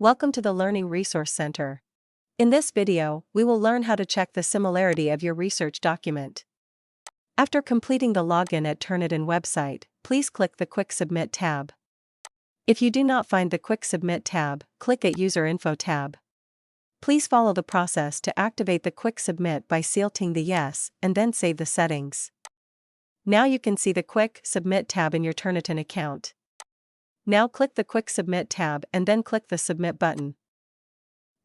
Welcome to the Learning Resource Center. In this video, we will learn how to check the similarity of your research document. After completing the login at Turnitin website, please click the Quick Submit tab. If you do not find the Quick Submit tab, click at User Info tab. Please follow the process to activate the Quick Submit by selecting the Yes and then save the settings. Now you can see the Quick Submit tab in your Turnitin account. Now click the Quick Submit tab and then click the Submit button.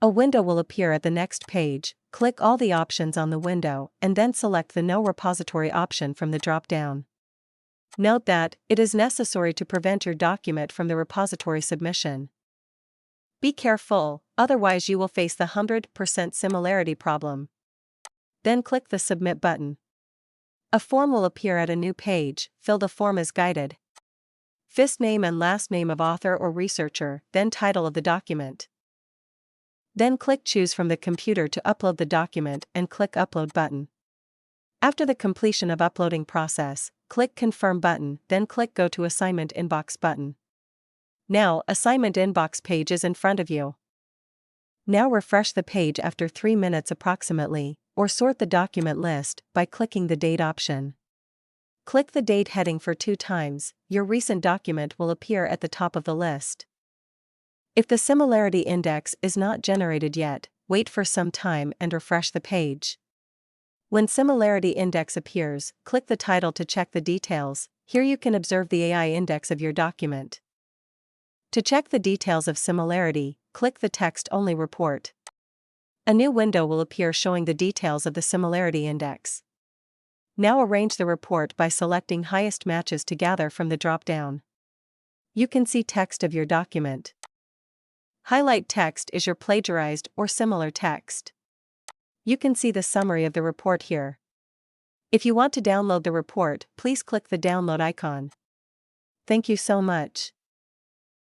A window will appear at the next page. Click all the options on the window and then select the No Repository option from the drop-down. Note that it is necessary to prevent your document from the repository submission. Be careful, otherwise you will face the 100% similarity problem. Then click the Submit button. A form will appear at a new page. Fill the form as guided. First name and last name of author or researcher, then title of the document. Then click Choose from the computer to upload the document and click Upload button. After the completion of uploading process, click Confirm button, then click Go to Assignment Inbox button. Now, Assignment Inbox page is in front of you. Now refresh the page after 3 minutes approximately, or sort the document list by clicking the Date option. Click the Date heading for 2 times, your recent document will appear at the top of the list. If the similarity index is not generated yet, wait for some time and refresh the page. When similarity index appears, click the title to check the details. Here you can observe the AI index of your document. To check the details of similarity, click the Text-Only report. A new window will appear showing the details of the similarity index. Now arrange the report by selecting Highest Matches to gather from the drop-down. You can see text of your document. Highlight text is your plagiarized or similar text. You can see the summary of the report here. If you want to download the report, please click the download icon. Thank you so much.